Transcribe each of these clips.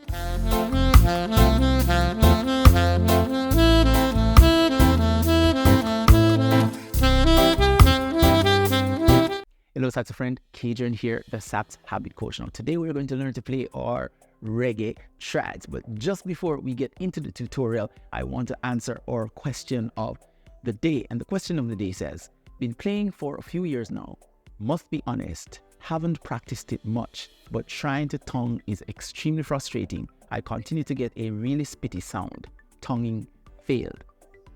Hello, sax friend, Cajun here, the Sax Habit Coach. Now, today we're going to learn to play our reggae trads. But just before we get into the tutorial, I want to answer our question of the day. And the question of the day says, been playing for a few years now, must be honest, haven't practiced it much, but trying to tongue is extremely frustrating. I continue to get a really spitty sound. Tonguing failed.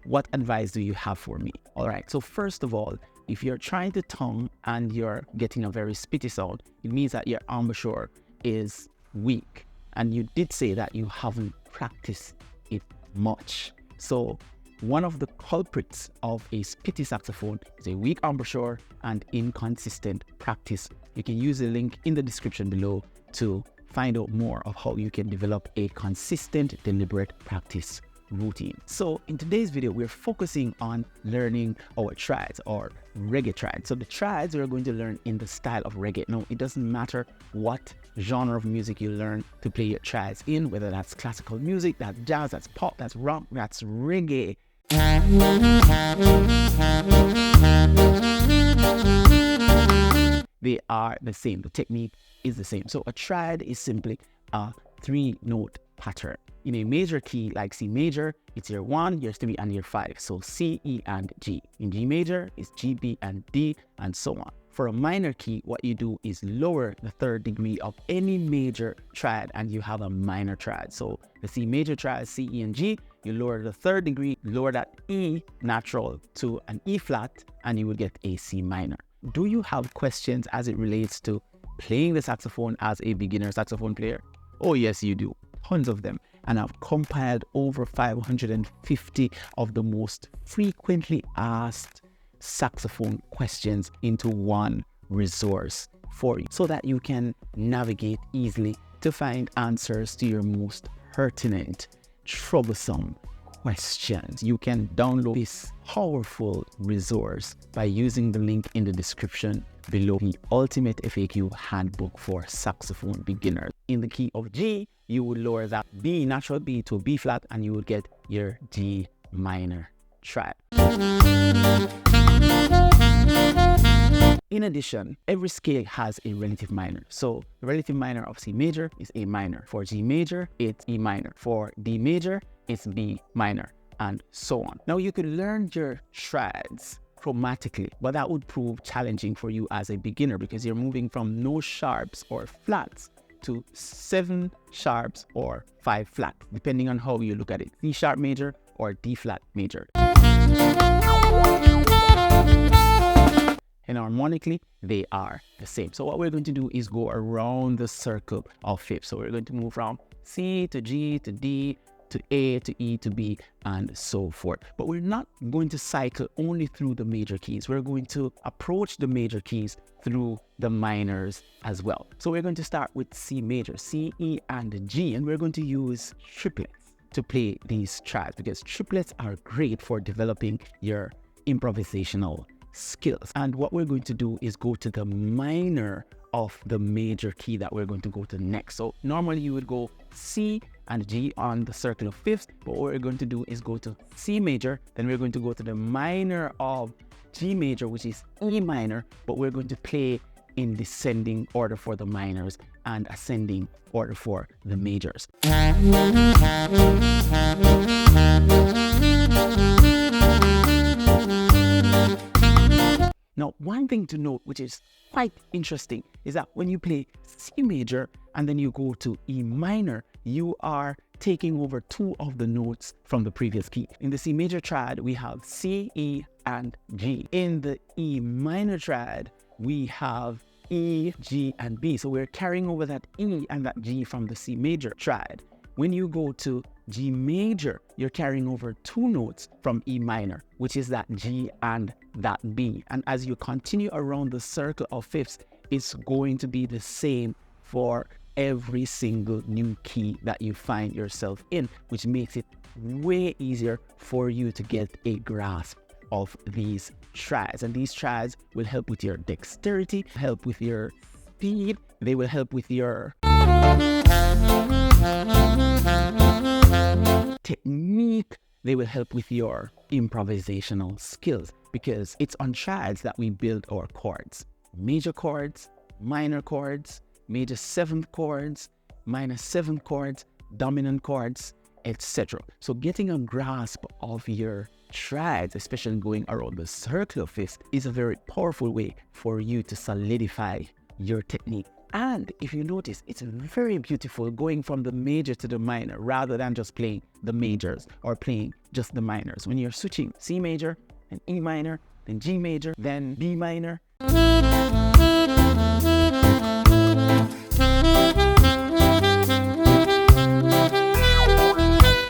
What advice do you have for me? All right, so first of all, if you're trying to tongue and you're getting a very spitty sound, it means that your embouchure is weak. And you did say that you haven't practiced it much. So one of the culprits of a spitty saxophone is a weak embouchure and inconsistent practice. You can use the link in the description below to find out more of how you can develop a consistent, deliberate practice routine. So in today's video, we're focusing on learning our trads or reggae trads. So the trads we're going to learn in the style of reggae. Now, it doesn't matter what genre of music you learn to play your trads in, whether that's classical music, that's jazz, that's pop, that's rock, that's reggae. They are the same. The technique is the same. So a trad is simply a 3-note pattern. In a major key like C major, it's your 1, your 3, and your 5. So C, E, and G. In G major, it's G, B, and D, and so on. For a minor key, what you do is lower the 3rd degree of any major trad, and you have a minor trad. So the C major trad, C, E, and G, you lower the 3rd degree, lower that E natural to an E flat, and you will get a C minor. Do you have questions as it relates to playing the saxophone as a beginner saxophone player? Oh yes, you do. Tons of them. And I've compiled over 550 of the most frequently asked saxophone questions into one resource for you so that you can navigate easily to find answers to your most pertinent, troublesome questions. You can download this powerful resource by using the link in the description below, the Ultimate FAQ Handbook for Saxophone Beginners. In the key of G, you would lower that B, natural B, to B flat, and you would get your G minor trad. In addition, every scale has a relative minor. So the relative minor of C major is A minor. For G major, it's E minor. For D major, it's B minor, and so on. Now you could learn your trads chromatically, but that would prove challenging for you as a beginner because you're moving from no sharps or flats to 7 sharps or 5 flat, depending on how you look at it. C sharp major or D flat major. And harmonically, they are the same. So what we're going to do is go around the circle of fifths. So we're going to move from C to G to D to A to E to B and so forth. But we're not going to cycle only through the major keys. We're going to approach the major keys through the minors as well. So we're going to start with C major, C, E, and G, and we're going to use triplets to play these trads because triplets are great for developing your improvisational skills. And what we're going to do is go to the minor of the major key that we're going to go to next. So normally you would go C and G on the circle of fifths, but what we're going to do is go to C major, then we're going to go to the minor of G major, which is E minor, but we're going to play in descending order for the minors and ascending order for the majors. Now, one thing to note, which is quite interesting, is that when you play C major and then you go to E minor, you are taking over 2 of the notes from the previous key. In the C major trad, we have C, E, and G. In the E minor trad, we have E, G, and B. So we're carrying over that E and that G from the C major trad. When you go to G major, you're carrying over 2 notes from E minor, which is that G and that B. And as you continue around the circle of fifths, it's going to be the same for every single new key that you find yourself in, which makes it way easier for you to get a grasp of these trads. And these trads will help with your dexterity, help with your speed, they will help with your they will help with your improvisational skills, because it's on triads that we build our chords. Major chords, minor chords, major seventh chords, minor seventh chords, dominant chords, etc. So getting a grasp of your triads, especially going around the circle of fifths, is a very powerful way for you to solidify your technique. And if you notice, it's very beautiful going from the major to the minor rather than just playing the majors or playing just the minors. When you're switching C major, then E minor, then G major, then B minor,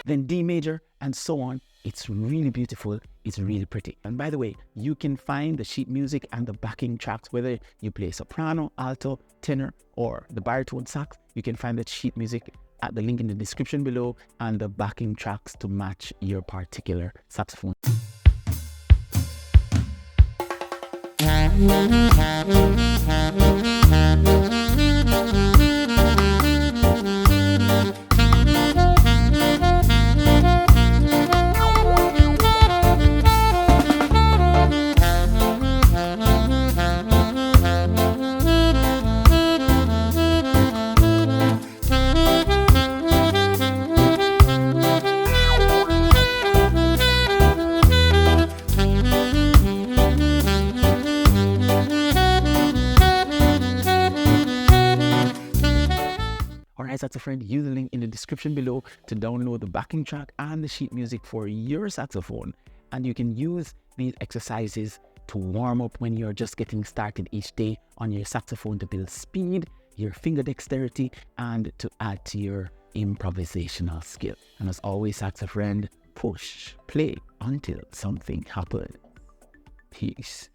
then D major, and so on. It's really beautiful. It's really pretty. And by the way, you can find the sheet music and the backing tracks, whether you play soprano, alto, tenor, or the baritone sax. You can find the sheet music at the link in the description below and the backing tracks to match your particular saxophone. Alright, that's a friend. Use the link in the description below to download the backing track and the sheet music for your saxophone. And you can use these exercises to warm up when you're just getting started each day on your saxophone, to build speed, your finger dexterity, and to add to your improvisational skill. And as always, sax a friend, push, play until something happens. Peace.